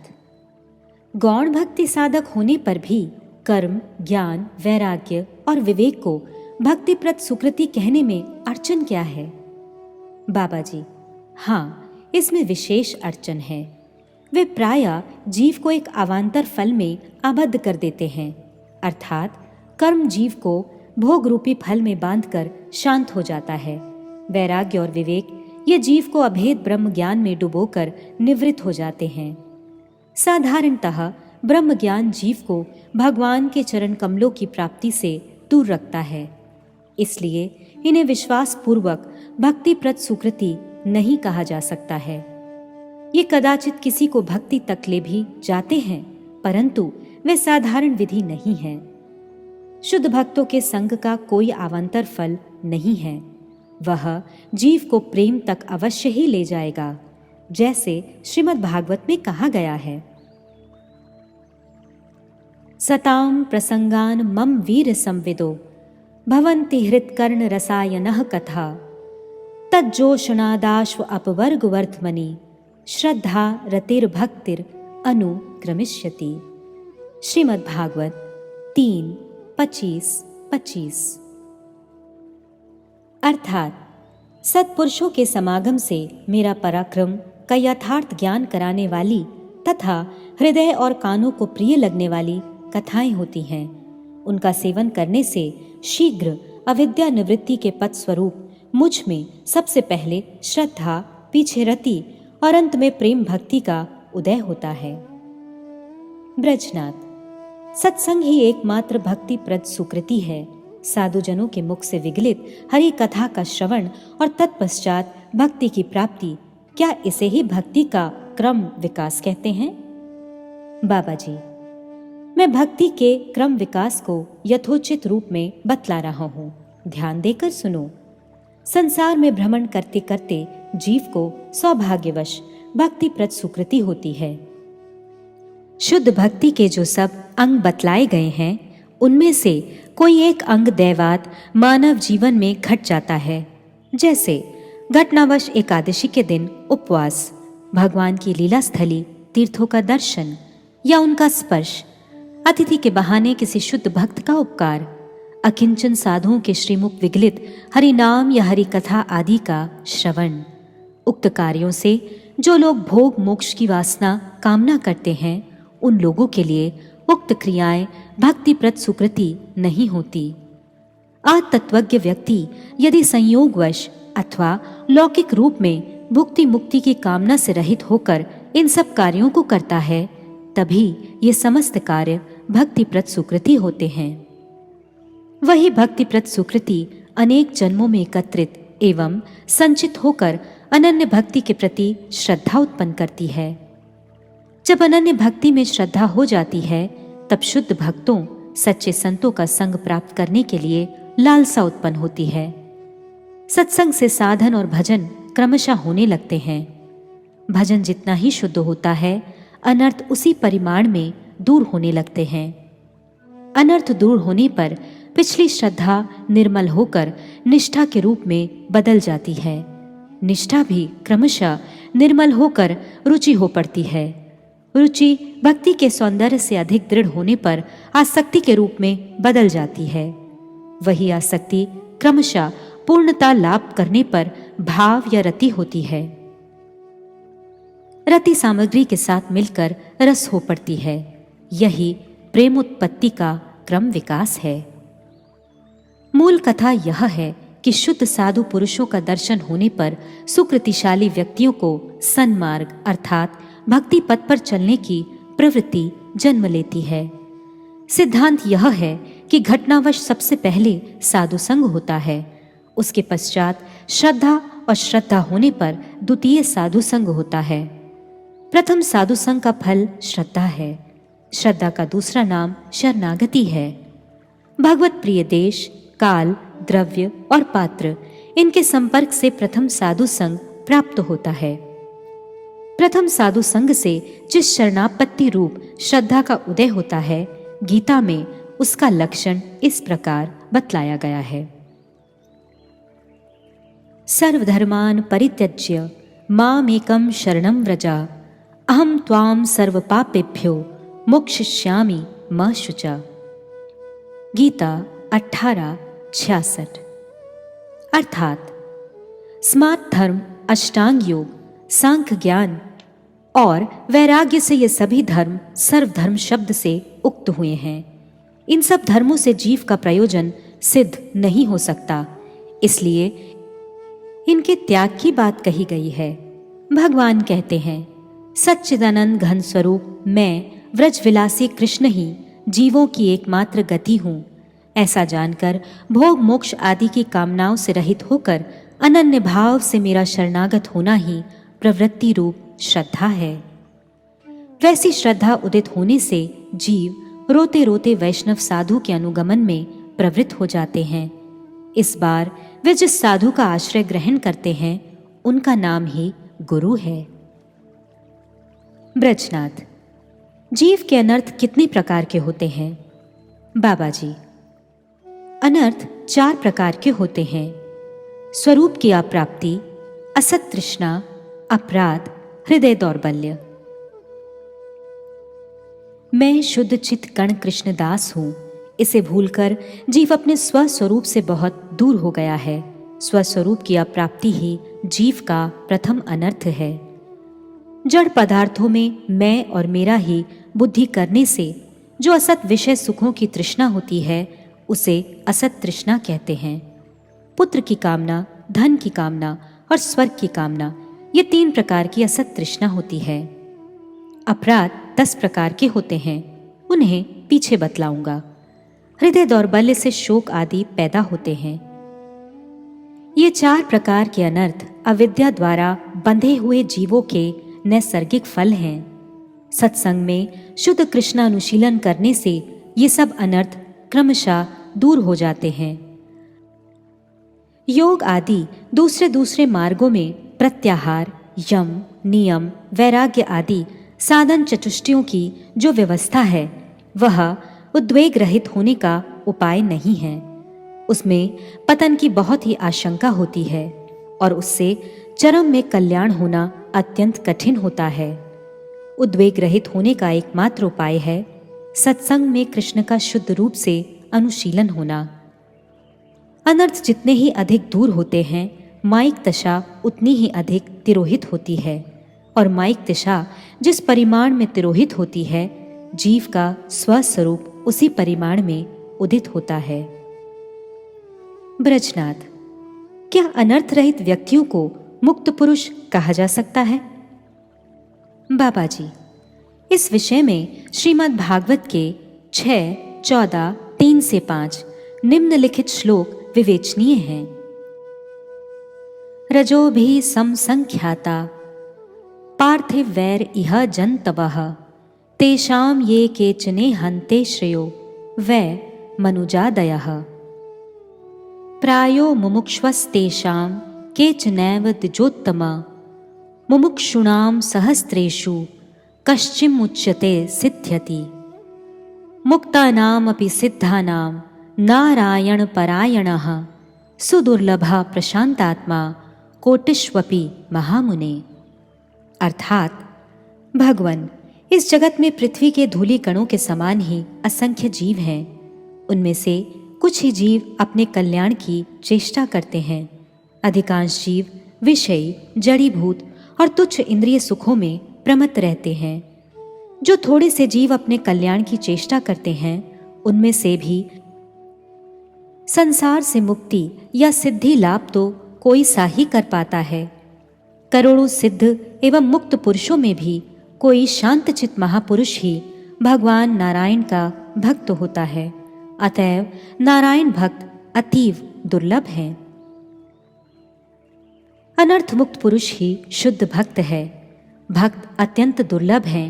गौण भक्ति साधक होने पर भी कर्म, ज्ञान, वैराग्य और विवेक को भक्तिप्रद सुकृति कहने में अड़चन क्या है? बाबा जी, हाँ, इसमें विशेष अड़चन है। वे प्रायः जीव को एक अवान्तर फल में आबद्ध कर देते हैं, अर्थात कर्म जीव को भोग रूपी फल में बांधकर शांत हो जाता है। वैराग्य और विवेक ये जीव को अभेद ब्रह्म ज्ञान में डुबोकर निवृत्त हो जाते हैं। साधारणतः ब्रह्म ज्ञान जीव को भगवान के चरण कमलों की प्राप्ति से दूर रखता है, इसलिए इन्हें विश्वास पूर्वक भक्तिप्रद सुकृति नहीं कहा जा सकता है। ये कदाचित किसी को भक्ति तक ले भी जाते हैं, परंतु वे साधारण विधि नहीं है। शुद्ध भक्तों के संग का कोई अवान्तर फल नहीं है। वह जीव को प्रेम तक अवश्य ही ले जाएगा, जैसे श्रीमद् भागवत में कहा गया है, सताम प्रसंगान मम वीर संविदो भवन्ति हृत्कर्ण रसायनः कथा तज्जोषणादाश्व अपवर्ग वर्धमनि श्रद्धा रतिर्भक्तिर अनुक्रमिष्यति। श्रीमद् भागवत 3:25-25। अर्थात सत्पुरुषों के समागम से मेरा पराक्रम का यथार्थ ज्ञान कराने वाली तथा हृदय और कानों को प्रिय लगने वाली कथाएं होती हैं। उनका सेवन करने से शीघ्र अविद्या निवृत्ति के पथ स्वरूप मुझ में सबसे पहले श्रद्धा, पीछे रति और अंत में प्रेम भक्ति का उदय होता है। ब्रजनाथ, सत्संग ही एकमात्र भक्तिप्रद सुकृति है। साधुजनों के मुख से विगलित हरि कथा का श्रवण और तत्पश्चात भक्ति की प्राप्ति, क्या इसे ही भक्ति का क्रम विकास कहते हैं? बाबा जी, मैं भक्ति के क्रम विकास को यथोचित रूप में बतला रहा हूँ, ध्यान देकर सुनो। संसार में भ्रमण करते करते जीव को सौभाग्यवश भक्तिप्रद सुकृति होती है। शुद्ध भक्ति के जो सब अंग बतलाए गए हैं, उनमें से कोई एक अंग दैवात मानव जीवन में घट जाता है। जैसे घटनावश एकादशी के दिन उपवास, भगवान की लीला स्थली तीर्थों का दर्शन या उनका स्पर्श, अतिथि के बहाने किसी शुद्ध भक्त का उपकार, अकिंचन साधुओं के श्रीमुख विगलित हरि नाम या हरि कथा आदि का श्रवण। उक्त कार्यों से जो लोग भोग मोक्ष की वासना कामना करते हैं, उन लोगों के लिए उक्त क्रियाएं भक्तिप्रद सुकृति नहीं होती। आत्तत्वज्ञ व्यक्ति यदि संयोगवश अथवा लौकिक रूप में भुक्ति मुक्ति की कामना से रहित होकर इन सब कार्यों को करता है, तभी ये समस्त कार्य भक्तिप्रद सुकृति होते हैं। वही भक्तिप्रद सुकृति अनेक जन्मों में एकत्रित एवं संचित होकर अनन्य भक्ति के प्रति श्रद्धा उत्पन्न करती है। जब अनन्य भक्ति में श्रद्धा हो जाती है, तब शुद्ध भक्तों, सच्चे संतों का संग प्राप्त करने के लिए लालसा उत्पन्न होती है। सत्संग से साधन और भजन क्रमशः होने लगते हैं। भजन जितना ही शुद्ध होता है, अनर्थ उसी परिमाण में दूर होने लगते हैं। अनर्थ दूर होने पर पिछली श्रद्धा निर्मल होकर निष्ठा के रूप में बदल जाती है। निष्ठा भी क्रमशः निर्मल होकर रुचि हो पड़ती है। रुचि भक्ति के सौंदर्य से अधिक दृढ़ होने पर आसक्ति के रूप में बदल जाती है। वही आसक्ति क्रमशः पूर्णता लाभ करने पर भाव या रति होती है। रति सामग्री के साथ मिलकर रस हो पड़ती है। यही प्रेमोत्पत्ति का क्रम विकास है। मूल कथा यह है कि शुद्ध साधु पुरुषों का दर्शन होने पर सुकृतिशाली व्यक्तियों को सन्मार्ग अर्थात भक्ति पथ पर चलने की प्रवृत्ति जन्म लेती है। सिद्धांत यह है कि घटनावश सबसे पहले साधु संग होता है, उसके पश्चात श्रद्धा और श्रद्धा होने पर द्वितीय साधु संग होता है। प्रथम साधु संग का फल श्रद्धा है। श्रद्धा का दूसरा नाम शरणागति है। भगवत प्रिय देश, काल, द्रव्य और पात्र, इनके संपर्क से प्रथम साधु संग प्राप्त होता है। प्रथम साधु संग से जिस शरणापत्ति रूप श्रद्धा का उदय होता है, गीता में उसका लक्षण इस प्रकार बतलाया गया है। सर्वधर्मान् परित्यज्य मामेकं शरणं व्रज अहं त्वां सर्वपापेभ्यो मोक्षयिष्यामि मा शुचा। गीता 18:66। अर्थात स्मार्त धर्म, अष्टांग योग, सांख्य ज्ञान और वैराग्य से ये सभी धर्म सर्वधर्म शब्द से उक्त हुए हैं। इन सब धर्मों से जीव का प्रयोजन सिद्ध नहीं हो सकता, इसलिए इनके त्याग की बात कही गई है। भगवान कहते हैं, सच्चिदानंद घन स्वरूप मैं व्रजविलासी कृष्ण ही जीवों की एकमात्र गति हूँ। ऐसा जानकर भोग मोक्ष आदि की कामनाओं से रहित होकर अनन्य भाव से मेरा शरणागत होना ही प्रवृत्ति रूप श्रद्धा है। वैसी श्रद्धा उदित होने से जीव रोते रोते वैष्णव साधु के अनुगमन में प्रवृत्त हो जाते हैं। इस बार वे जिस साधु का आश्रय ग्रहण करते हैं उनका नाम ही गुरु है। ब्रजनाथ, जीव के अनर्थ कितने प्रकार के होते हैं? बाबा जी, अनर्थ 4 प्रकार के होते हैं। स्वरूप की अप्राप्ति, असत तृष्णा, अपराध, हृदय दौर्बल्य। मैं शुद्ध चित्त कण कृष्णदास हूँ, इसे भूलकर जीव अपने स्वस्वरूप से बहुत दूर हो गया है। स्वस्वरूप की अप्राप्ति ही जीव का प्रथम अनर्थ है। जड़ पदार्थों में मैं और मेरा ही बुद्धि करने से जो असत विषय सुखों की तृष्णा होती है उसे असत तृष्णा कहते हैं। पुत्र की कामना, धन की कामना और स्वर्ग की कामना, ये 3 प्रकार की असत तृष्णा होती है। अपराध 10 प्रकार के होते हैं, उन्हें पीछे बतलाऊंगा। हृदय दौर्बल्य से शोक आदि पैदा होते हैं। ये 4 प्रकार के अनर्थ अविद्या द्वारा बंधे हुए जीवों के नैसर्गिक फल हैं। सत्संग में शुद्ध कृष्णानुशीलन करने से ये सब अनर्थ क्रमशः दूर हो जाते हैं। योग आदि दूसरे मार्गों में प्रत्याहार, यम, नियम, वैराग्य आदि साधन चतुष्टयों की जो व्यवस्था है वह उद्वेग रहित होने का उपाय नहीं है। उसमें पतन की बहुत ही आशंका होती है और उससे चरम में कल्याण होना अत्यंत कठिन होता है। उद्वेग रहित होने का एकमात्र उपाय है सत्संग में कृष्ण का शुद्ध रूप से अनुशीलन होना। अनर्थ जितने ही अधिक दूर होते हैं, माइक दशा उतनी ही अधिक तिरोहित होती है, और माइक दशा जिस परिमाण में तिरोहित होती है, जीव का स्वस्वरूप उसी परिमाण में उदित होता है। ब्रजनाथ, क्या अनर्थ रहित व्यक्तियों को मुक्त पुरुष कहा जा सकता है? बाबा जी, इस विषय में श्रीमद् भागवत के 6, 14, 3 से 5 निम्नलिखित श्लोक विवेचनीय हैं। रजोभिः समसंख्याता पार्थिव वैर इह जन्तवः तेषां ये केचने हन्ते श्रेयो वै मनुजादयः प्रायो मुमुक्षवस्तेषां केचनैव द्विजोत्तमा मुमुक्षूणां सहस्रेषु कश्चिमुच्यते सिद्ध्यति मुक्तानामपि सिद्धानां नारायणपरायणः सुदुर्लभः प्रशांतात्मा कोटिष्वपि महामुने। अर्थात, भगवान, इस जगत में पृथ्वी के धूलि कणों के समान ही असंख्य जीव हैं। उनमें से कुछ ही जीव अपने कल्याण की चेष्टा करते हैं। अधिकांश जीव विषयी, जड़ीभूत और तुच्छ इंद्रिय सुखों में प्रमत्त रहते हैं। जो थोड़े से जीव अपने कल्याण की चेष्टा करते हैं, उनमें से भी संसार से मुक्ति या सिद्धि लाभ तो कोई सा ही कर पाता है। करोड़ों सिद्ध एवं मुक्त पुरुषों में भी कोई शांतचित्त महापुरुष ही भगवान नारायण का भक्त होता है। अतएव नारायण भक्त अतीव दुर्लभ हैं। अनर्थ मुक्त पुरुष ही शुद्ध भक्त है। भक्त अत्यंत दुर्लभ हैं।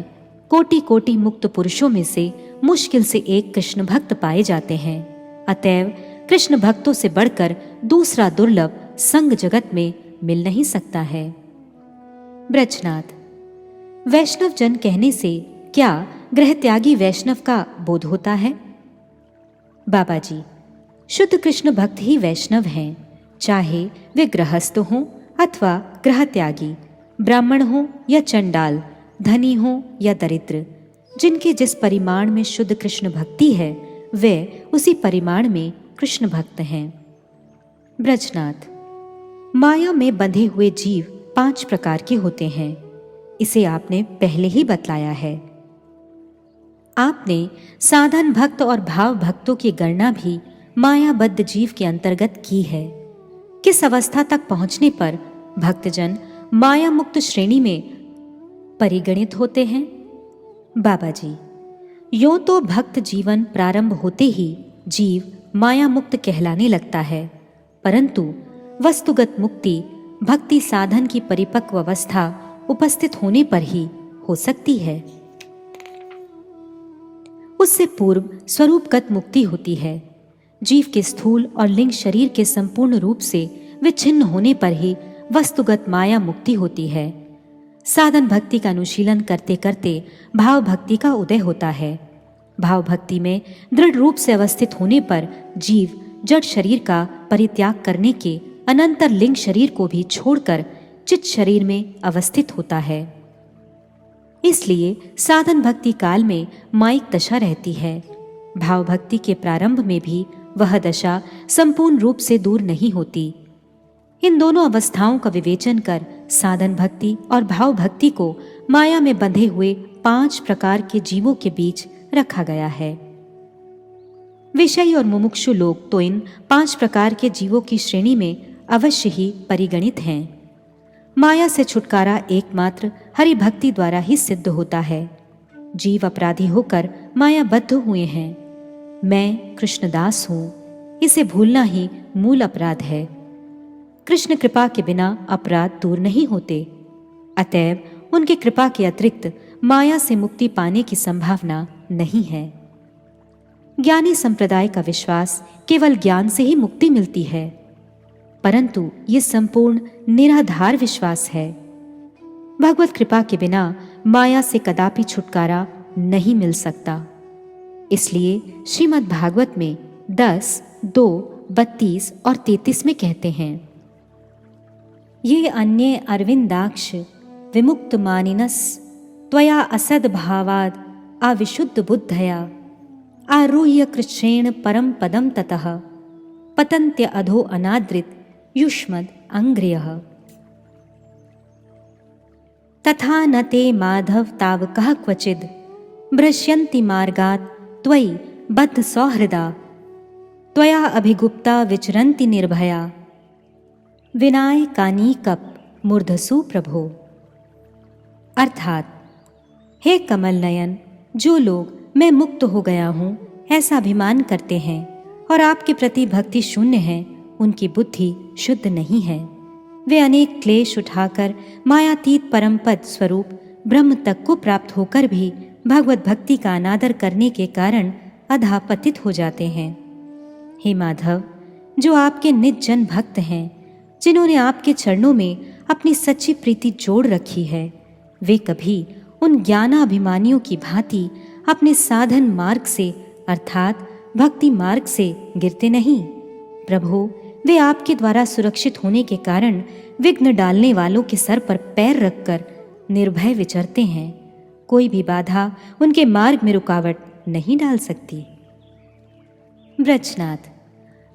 कोटि कोटि मुक्त पुरुषों में से मुश्किल से एक कृष्ण भक्त पाए जाते हैं। अतएव कृष्ण भक्तों से बढ़कर दूसरा दुर्लभ संग जगत में मिल नहीं सकता है। ब्रजनाथ, वैष्णव जन कहने से क्या गृह त्यागी वैष्णव का बोध होता है? बाबा जी, शुद्ध कृष्ण भक्त ही वैष्णव हैं, चाहे वे गृहस्थ हों अथवा गृह त्यागी, ब्राह्मण हो या चंडाल, धनी हो या दरिद्र। जिनके जिस परिमाण में शुद्ध कृष्ण भक्ति है वे उसी परिमाण में कृष्ण भक्त हैं। ब्रजनाथ, माया में बंधे हुए जीव 5 प्रकार के होते हैं। इसे आपने पहले ही बतलाया है। आपने साधन भक्त और भाव भक्तों की गणना भी मायाबद्ध जीव के अंतर्गत की है। किस अवस्था तक पहुंचने पर भक्तजन माया मुक्त श्रेणी में परिगणित होते हैं? बाबा जी, यूं तो भक्त जीवन प्रारंभ होते ही जीव माया मुक्त कहलाने लगता है, परंतु वस्तुगत मुक्ति भक्ति साधन की परिपक्व अवस्था उपस्थित होने पर ही हो सकती है। उससे पूर्व स्वरूपगत मुक्ति होती है। जीव के स्थूल और लिंग शरीर के संपूर्ण रूप से विच्छिन्न होने पर ही वस्तुगत माया मुक्ति होती है। साधन भक्ति का अनुशीलन करते करते भाव भक्ति का उदय होता है। भाव भक्ति में दृढ़ रूप से अवस्थित होने पर जीव जड़ शरीर का परित्याग करने के अनंतर लिंग शरीर को भी छोड़कर चित्त शरीर में अवस्थित होता है। इसलिए साधन भक्ति काल में माइक दशा रहती है। भाव भक्ति के प्रारंभ में भी वह दशा संपूर्ण रूप से दूर नहीं होती। इन दोनों अवस्थाओं का विवेचन कर साधन भक्ति और भाव भक्ति को माया में बंधे हुए 5 प्रकार के जीवों के बीच रखा गया है। विषयी और मुमुक्षु लोग तो इन 5 प्रकार के जीवों की श्रेणी में अवश्य ही परिगणित हैं। माया से छुटकारा एकमात्र हरि भक्ति द्वारा ही सिद्ध होता है। जीव अपराधी होकर मायाबद्ध हुए हैं। मैं कृष्णदास हूँ, इसे भूलना ही मूल अपराध है। कृष्ण कृपा के बिना अपराध दूर नहीं होते। अतएव उनकी कृपा के अतिरिक्त माया से मुक्ति पाने की संभावना नहीं है। ज्ञानी संप्रदाय का विश्वास केवल ज्ञान से ही मुक्ति मिलती है, परंतु ये संपूर्ण निराधार विश्वास है। भगवत कृपा के बिना माया से कदापि छुटकारा नहीं मिल सकता। इसलिए श्रीमद् भागवत में 10, 2, 32 और 33 में कहते हैं, ये अन्ये अरविंदाक्ष विमुक्त मानिनस त्वया असद भावाद अविशुद्ध बुद्धया आरुह्य कृच्छ्रेण परम पदम ततः पतन्त्य अधो अनादृत युष्मद् अंग्र्यः तथा न ते माधव तावकः क्वचिद् भ्रश्यन्ति मार्गात् त्वयि बद्ध सौहृदा त्वया अभिगुप्ता विचरन्ति निर्भया विनाय कानीकप मूर्धसु प्रभो। अर्थात, हे कमल नयन, जो लोग मैं मुक्त हो गया हूँ ऐसा अभिमान करते हैं और आपके प्रति भक्ति शून्य है, उनकी बुद्धि शुद्ध नहीं है। वे अनेक क्लेश उठाकर मायातीत परमपद स्वरूप ब्रह्म तक को प्राप्त होकर भी भगवत भक्ति का अनादर करने के कारण अधापतित हो जाते हैं। हे माधव, जो आपके निज जन भक्त हैं, जिन्होंने आपके चरणों में अपनी सच्ची प्रीति जोड़ रखी है, वे कभी उन ज्ञानाभिमानियों की भांति अपने साधन मार्ग से अर्थात भक्ति मार्ग से गिरते नहीं। प्रभु, वे आपके द्वारा सुरक्षित होने के कारण विघ्न डालने वालों के सर पर पैर रखकर निर्भय विचरते हैं। कोई भी बाधा उनके मार्ग में रुकावट नहीं डाल सकती। ब्रजनाथ,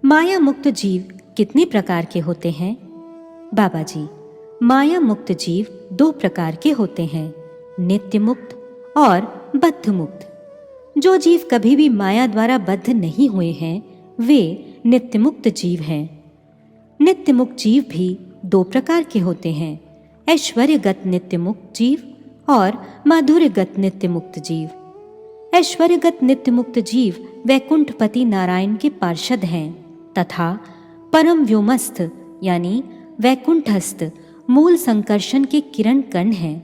माया मुक्त जीव कितने प्रकार के होते हैं? बाबा जी, माया मुक्त जीव 2 प्रकार के होते हैं, नित्य मुक्त और बद्ध मुक्त। जो जीव कभी भी माया द्वारा बद्ध नहीं हुए हैं, वे नित्य मुक्त जीव हैं। नित्य मुक्त जीव भी 2 प्रकार के होते हैं, ऐश्वर्यगत नित्य मुक्त जीव और माधुर्यगत नित्य मुक्त जीव। ऐश्वर्यगत नित्य मुक्त जीव वैकुंठपति नारायण के पार्षद हैं तथा परम व्योमस्थ यानी वैकुंठस्थ मूल संकर्षण के किरण कण हैं।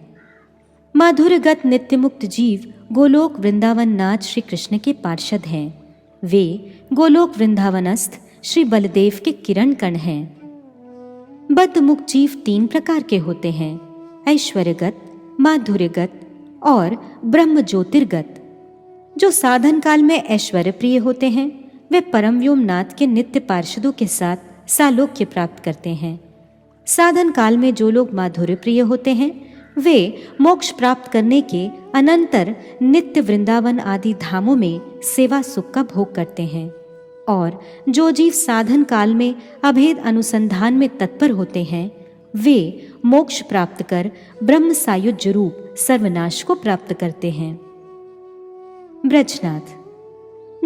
माधुर्यगत नित्य मुक्त जीव गोलोक वृंदावन नाथ श्री कृष्ण के पार्षद हैं। वे गोलोक वृंदावनस्थ श्री बलदेव के किरण कण हैं। बद्ध मुक्त जीव 3 प्रकार के होते हैं, ऐश्वर्यगत, माधुर्यगत और ब्रह्म ज्योतिर्गत। जो साधन काल में ऐश्वर्य प्रिय होते हैं, वे परम व्योमनाथ के नित्य पार्षदों के साथ सालोक्य प्राप्त करते हैं। साधन काल में जो लोग माधुर्य प्रिय होते हैं, वे मोक्ष प्राप्त करने के अनंतर नित्य वृंदावन आदि धामों में सेवा सुख का भोग करते हैं। और जो जीव साधन काल में अभेद अनुसंधान में तत्पर होते हैं, वे मोक्ष प्राप्त कर ब्रह्म सायुज्य रूप सर्वनाश को प्राप्त करते हैं। ब्रजनाथ,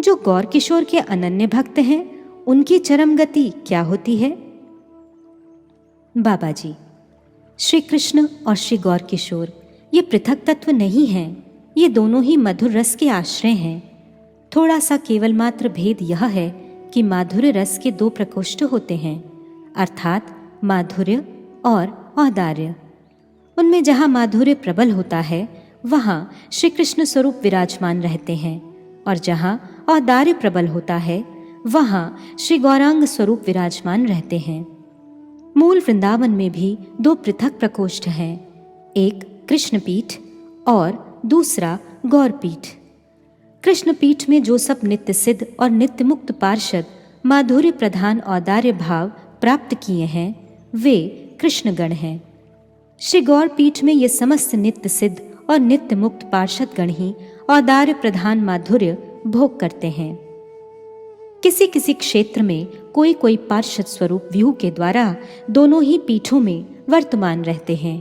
जो गौर किशोर के अनन्य भक्त हैं, उनकी चरम गति क्या होती है? बाबा जी, श्री कृष्ण और श्री गौर किशोर ये पृथक तत्व नहीं हैं, ये दोनों ही मधुर रस के आश्रय हैं। थोड़ा सा केवल मात्र भेद यह है कि माधुर्य रस के दो प्रकोष्ठ होते हैं, अर्थात माधुर्य और औदार्य। उनमें जहाँ माधुर्य प्रबल होता है, वहाँ श्री कृष्ण स्वरूप विराजमान रहते हैं, और जहाँ औदार्य प्रबल होता है, वहाँ श्री गौरांग स्वरूप विराजमान रहते हैं। मूल वृंदावन में भी दो पृथक प्रकोष्ठ हैं, एक कृष्णपीठ और दूसरा गौरपीठ। कृष्णपीठ में जो सब नित्य सिद्ध और नित्य मुक्त पार्षद माधुर्य प्रधान औदार्य भाव प्राप्त किए हैं, वे कृष्णगण हैं। श्री गौरपीठ में ये समस्त नित्य सिद्ध और नित्य मुक्त पार्षद गण ही औदार्य प्रधान माधुर्य भोग करते हैं। किसी किसी क्षेत्र में कोई कोई पार्षद स्वरूप व्यूह के द्वारा दोनों ही पीठों में वर्तमान रहते हैं।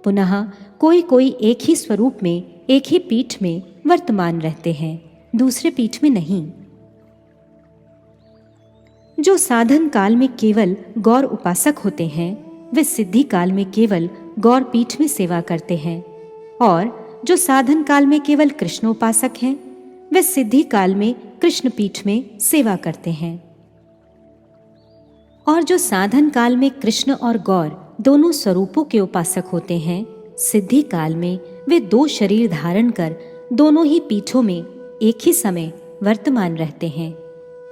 पुनः कोई कोई एक ही स्वरूप में एक ही पीठ में वर्तमान रहते हैं, दूसरे पीठ में नहीं। जो साधन काल में केवल गौर उपासक होते हैं, वे सिद्धि काल में केवल गौर पीठ में सेवा करते हैं, और जो साधन काल में केवल कृष्ण उपासक हैं, वे सिद्धि काल में कृष्ण पीठ में सेवा करते हैं। और जो साधन काल में कृष्ण और गौर दोनों स्वरूपों के उपासक होते हैं, सिद्धि काल में वे दो शरीर धारण कर दोनों ही पीठों में एक ही समय वर्तमान रहते हैं।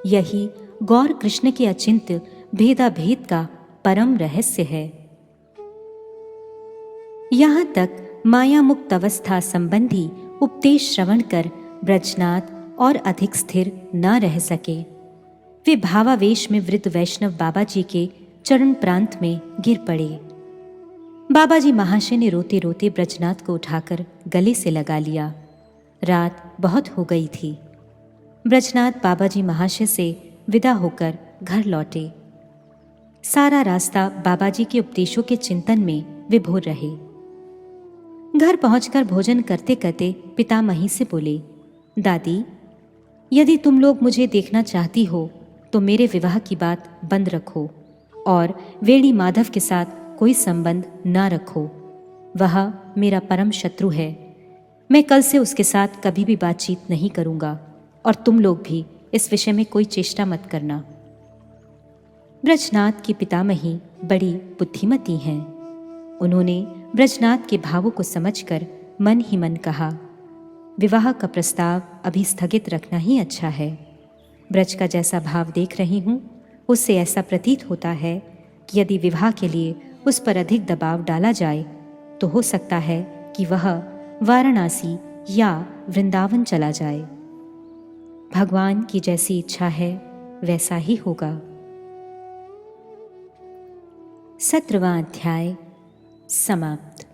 यही गौर कृष्ण के अचिंत्य भेदाभेद का परम रहस्य है। यहाँ तक माया मुक्त अवस्था संबंधी उपदेश श्रवण कर ब्रजनाथ और अधिक स्थिर न रह सके। वे भावावेश में वृद्ध वैष्णव बाबा जी के चरण प्रांत में गिर पड़े। बाबा जी महाशय ने रोते रोते ब्रजनाथ को उठाकर गले से लगा लिया। रात बहुत हो गई थी। ब्रजनाथ बाबा जी महाशय से विदा होकर घर लौटे। सारा रास्ता बाबा जी के उपदेशों के चिंतन में विभोर रहे। घर पहुंचकर भोजन करते करते पितामही से बोले, दादी, यदि तुम लोग मुझे देखना चाहती हो तो मेरे विवाह की बात बंद रखो और वेणी माधव के साथ कोई संबंध ना रखो। वह मेरा परम शत्रु है। मैं कल से उसके साथ कभी भी बातचीत नहीं करूंगा, और तुम लोग भी इस विषय में कोई चेष्टा मत करना। ब्रजनाथ की पितामही बड़ी बुद्धिमती हैं। उन्होंने ब्रजनाथ के भावों को समझकर मन ही मन कहा, विवाह का प्रस्ताव अभी स्थगित रखना ही अच्छा है। ब्रज का जैसा भाव देख रही हूँ, उससे ऐसा प्रतीत होता है कि यदि विवाह के लिए उस पर अधिक दबाव डाला जाए तो हो सकता है कि वह वाराणसी या वृंदावन चला जाए। भगवान की जैसी इच्छा है वैसा ही होगा। 17वां अध्याय समाप्त।